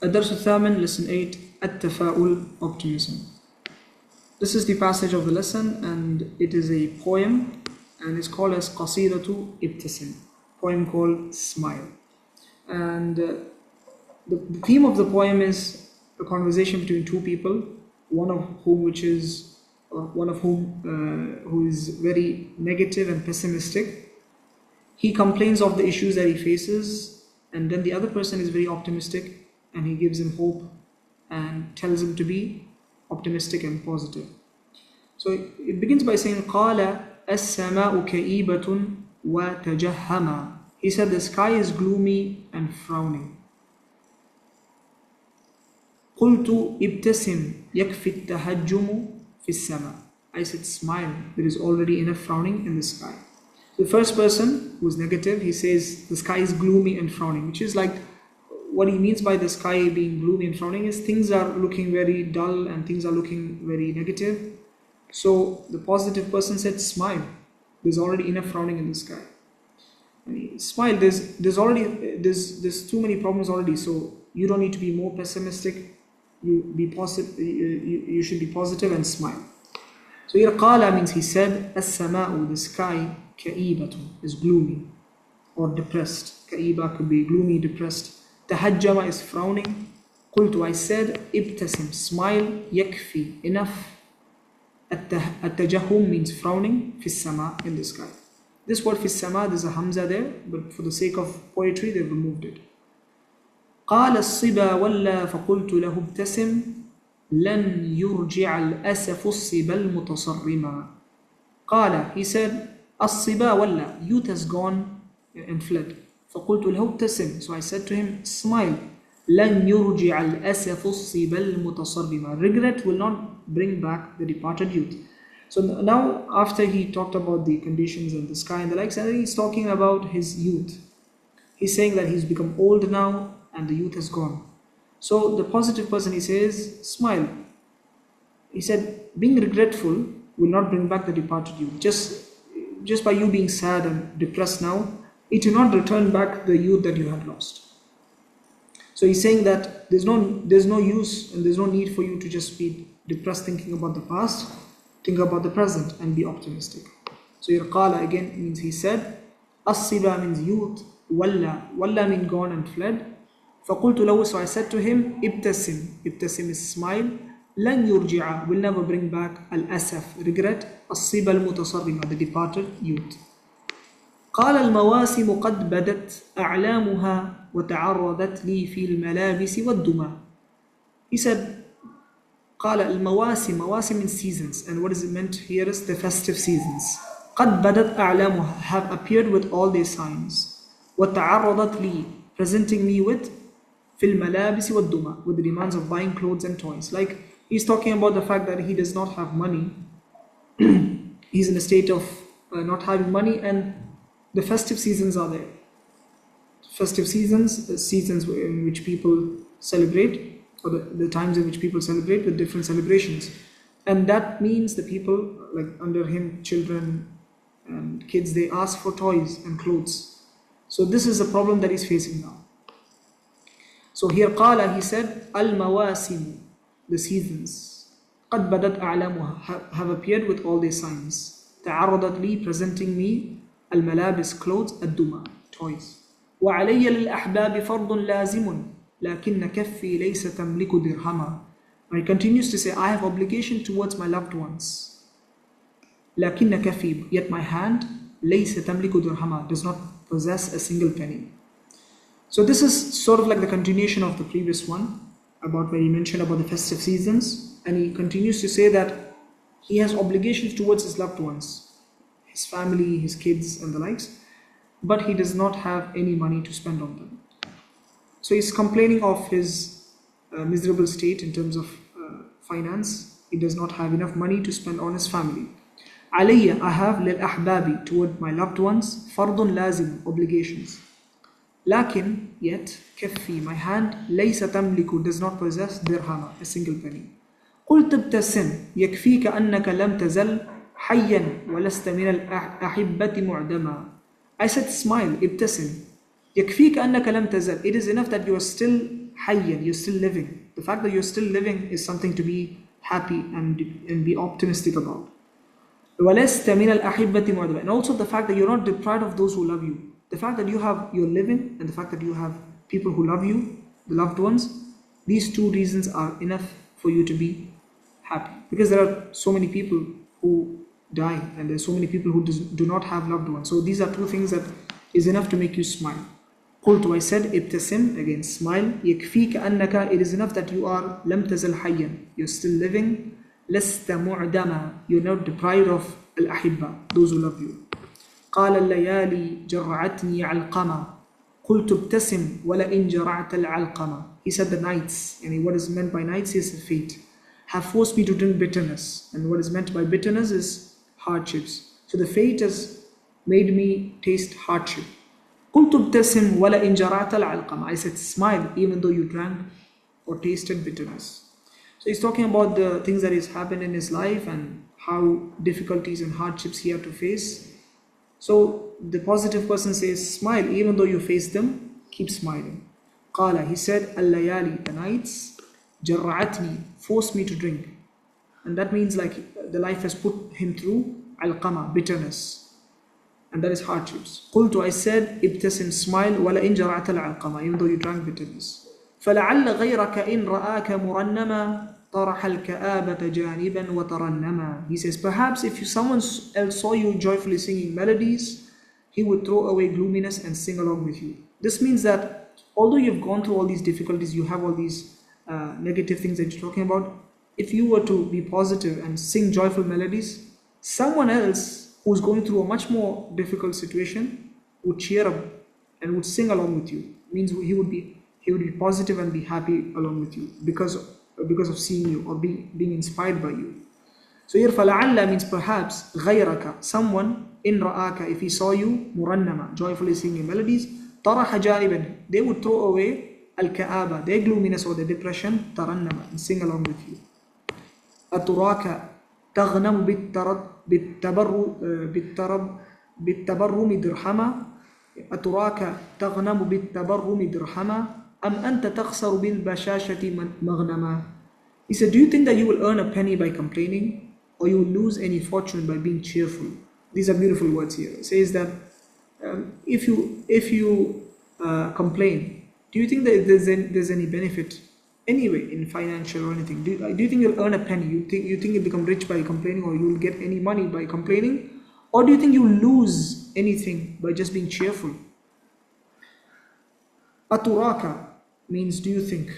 الدرس الثامن, lesson 8, التفاؤل, optimism. This is the passage of the lesson and it is a poem and it's called as قصيدة ابتسم, poem called Smile. And the theme of the poem is a conversation between two people, one of whom who is very negative and pessimistic. He complains of the issues that he faces, and then the other person is very optimistic and he gives him hope and tells him to be optimistic and positive. So it begins by saying قال السماء كئيبة وتجهما. He said the sky is gloomy and frowning. قلت ابتسم يكفي التهجم في السماء. I said smile, there is already enough frowning in the sky. The first person who is negative, he says the sky is gloomy and frowning, which is like what he means by the sky being gloomy and frowning is things are looking very dull and things are looking very negative. So the positive person said smile, there's already enough frowning in the sky. I mean, smile, there's too many problems already, so you don't need to be more pessimistic. You be positive. You should be positive and smile. So here قال means he said السماء, the sky, كئيبة is gloomy or depressed. كئيبة could be gloomy, depressed. تهجم is frowning. قلت, I said ابتسم, smile, يكفي, enough. التجهم means frowning, في السماء, in the sky. This word في السماء, there's a hamza there, but for the sake of poetry they've removed it. قال الصبا ولا فقلت له ابتسم لن يرجع الأسف الصبا المتصرما. قال, he said الصبا ولا, youth has gone and fled. فقلت له ابتسم, so I said to him smile. لن يرجع الأسف الصبا المتصرما. Regret will not bring back the departed youth. So now after he talked about the conditions and the sky and the likes, and he's talking about his youth. He's saying that he's become old now and the youth has gone. So the positive person, he says smile. He said being regretful will not bring back the departed youth. Just by you being sad and depressed now, it will not return back the youth that you had lost. So he's saying that there's no use and there's no need for you to just be depressed thinking about the past. Think about the present and be optimistic. So here qala again means he said. As-siba means youth. Walla means gone and fled. فَقُلْتُ لَهُ, so I said to him ibtasim. Ibtasim is smile. لَن يُرْجِعَ, will never bring back al-asaf, regret. الصِّبَ الْمُتَصَرِّمَ, the departed youth. قال المواسم قد بدت أعلامها وتعرضت لي في الملابس والدمى. He said قال المواسم, مواسم means seasons, and what is it meant here is the festive seasons. قد بدت أعلامها, have appeared with all their signs. وتعرضت لي, presenting me with في الملابس والدمى, with the demands of buying clothes and toys. Like he's talking about the fact that he does not have money. He's in a state of not having money, and the festive seasons are there. Festive seasons, seasons in which people celebrate, or the times in which people celebrate with different celebrations. And that means the people, like under him, children and kids, they ask for toys and clothes. So this is a problem that he's facing now. So here قال, he said المواسم, the seasons, قد بدت أعلامها, have appeared with all their signs. تعرضت لي, presenting me, الملابس, clothes, الدمى, toys. وعلي للأحباب فرض لازم لكن كفي ليس تملك درهما. He continues to say, I have obligation towards my loved ones. لكن كفي, yet my hand ليس تملك درهما, does not possess a single penny. So this is sort of like the continuation of the previous one, about where he mentioned about the festive seasons, and he continues to say that he has obligations towards his loved ones, his family, his kids and the likes, but he does not have any money to spend on them. So he's complaining of his miserable state in terms of finance. He does not have enough money to spend on his family. علي, I have للأحباب, toward my loved ones, فرض لازم, obligations. لكن, yet, كفي, my hand, ليس تملك, does not possess درهما, a single penny. قلت ابتسم يكفيك أنك لم تزل حيا ولست من الأحبة معدما. I said smile, ابتسم يكفيك أنك لم تزل, it is enough that you are still hayyan, you're still living. The fact that you're still living is something to be happy and be optimistic about. وَلَسْتَ مِنَ الْأَحِبَّةِ مُعْدَبًا. And also the fact that you're not deprived of those who love you. The fact that you're living, and the fact that you have people who love you, the loved ones, these two reasons are enough for you to be happy. Because there are so many people who die, and there's so many people who do not have loved ones. So these are two things that is enough to make you smile. قلت, I said, ابتسم, again smile. يكفيك أنك, it is enough that you are لم تزل حيا, you're still living. لست معدما, you're not deprived of الأحبة, those who love you. قال الليالي جرعتني علقمة قلت ابتسم ولئن جرعت العلقمة. He said the nights, and what is meant by nights is the fate, have forced me to drink bitterness, and what is meant by bitterness is hardships. So the fate has made me taste hardship. قلت ابتسم ولئن جرعت العلقمة. I said smile even though you drank or tasted bitterness. So he's talking about the things that has happened in his life and how difficulties and hardships he had to face. So the positive person says, smile even though you face them, keep smiling. قال, he said, الليالي, the nights, جرعتني, forced me to drink. And that means like the life has put him through alqama, bitterness. And that is hardships. قلت, I said, ابتسم, smile, ولئن جرعت العلقمة, even though you drank bitterness. فلعل غيرك إن رآك مرنما طرح الكآبة جانبا وترنما. He says, perhaps if someone else saw you joyfully singing melodies, he would throw away gloominess and sing along with you. This means that although you've gone through all these difficulties, you have all these negative things that you're talking about, if you were to be positive and sing joyful melodies, someone else who's going through a much more difficult situation would cheer up and would sing along with you. It means he would be positive and be happy along with you because of seeing you or being inspired by you. So here فَلَعَلَّ means perhaps غَيْرَكَ, someone in رَآكَ, if he saw you مُرَنَّمًا, joyfully singing melodies, طَرَحَ جَانِبًا, they would throw away al-ka'aba, their gloominess or their depression, تَرَنَّمًا, and sing along with you. أَتُرَاكَ تَغْنَمُ بِالتَّبَرُّمِ دِرْحَمًا أَتُرَاكَ تَغْنَمُ بِالتَّبَرُّمِ دِرْحَمًا أَمْ أَنْتَ تَخْسَرُ بِالْبَشَاشَةِ مَغْنَمًا. He said, do you think that you will earn a penny by complaining, or you will lose any fortune by being cheerful? These are beautiful words here. It says that if you complain, do you think that there's any benefit anyway in financial or anything? Do you think you'll earn a penny? You think you'll become rich by complaining, or you'll get any money by complaining? Or do you think you'll lose anything by just being cheerful? Aturaka means do you think.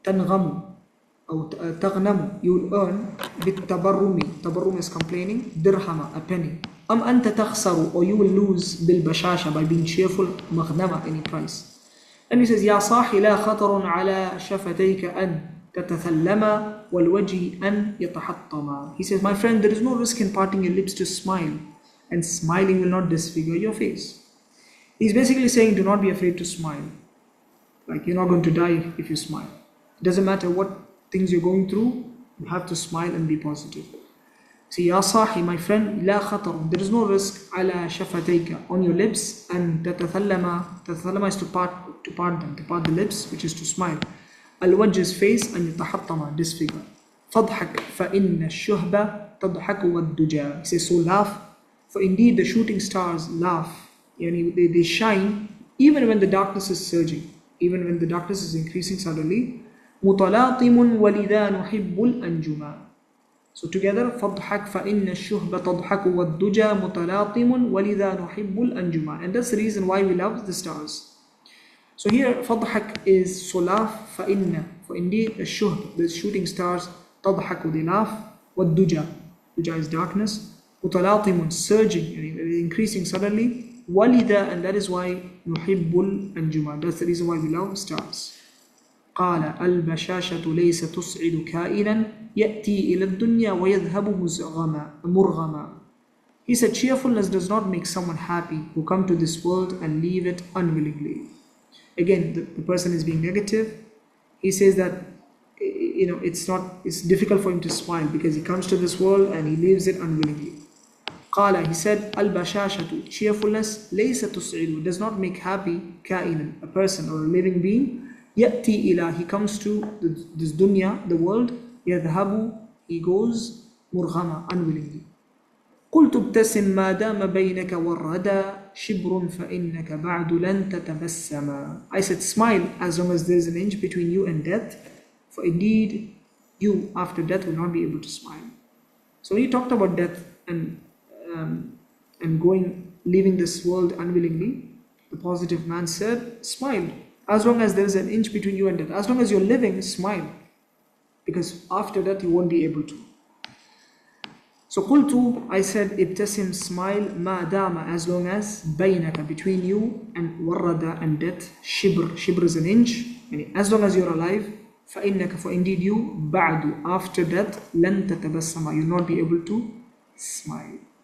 Tangamu or tagnamu, you will earn. Bitabarrumi, tabarrum is complaining. Dirhama, a penny. Am anta takhsaru, or you will lose bil bashasha, by being cheerful. Maghnama, any price. And he says, Ya sahi la khatarun ala shafatayka an tatathallama wal wajhi an yatahattama. He says, my friend, there is no risk in parting your lips to smile, and smiling will not disfigure your face. He's basically saying, do not be afraid to smile. Like, you're not going to die if you smile. It doesn't matter what things you're going through, you have to smile and be positive. See, Ya sahi, my friend, la khatar, there is no risk ala shafatayka, on your lips, and tatathallama is to part them, to part the lips, which is to smile. Al-wajh is face, and yatahattama, disfigure. Fadhak fa inna shuhba tadhaku wad-duja. He says, so laugh, for indeed the shooting stars laugh. They shine even when the darkness is surging, even when the darkness is increasing suddenly. مُطَلَاطِمٌ وَلِذَا نُحِبُّ الْأَنْجُمَا. So together, فَضْحَكْ فَإِنَّ الشُّهْبَ تَضْحَكُ وَالدُّجَى مُطَلَاطِمٌ وَلِذَا نُحِبُّ الْأَنْجُمَا. And that's the reason why we love the stars. So here, فَضْحَكْ is so laugh, فَإِنَّ, for indeed, الشُّهْبَ, the shooting stars, تَضْحَكُ, they laugh, وَالدُّجَى, duja is darkness, مُطَلَاطِمٌ, surging, increasing suddenly, وَلِذَا, and that is why نُحِبُّ الْأَنْجُمَا, that's the reason why we love stars. قال البشاشة ليس تسعد كائنا يأتي إلى الدنيا ويذهب مرغما. He said, cheerfulness does not make someone happy who come to this world and leave it unwillingly. Again, the person is being negative. He says that it's difficult for him to smile because he comes to this world and he leaves it unwillingly. قال, he said, البشاشة, cheerfulness, ليس تسعد, does not make happy كائنا, a person or a living being, يأتي إلى, he comes to this dunya, the world. يذهب, he goes. مرغما, unwillingly. قلت ابتسم ما دام بينك والردى شبر فإنك بعد لن تتبسم. I said, smile as long as there is an inch between you and death, for indeed you after death will not be able to smile. So when he talked about death and going, leaving this world unwillingly, the positive man said, smile as long as there is an inch between you and death. As long as you're living, smile, because after that you won't be able to. So قلت, I said, ابتسم, smile, ما دام, as long as, بينك, between you, and warrada, and death, shibr, shibr is an inch, and as long as you're alive, فإنك, for indeed you, بعد, after death, لن تتبسم, you'll not be able to smile.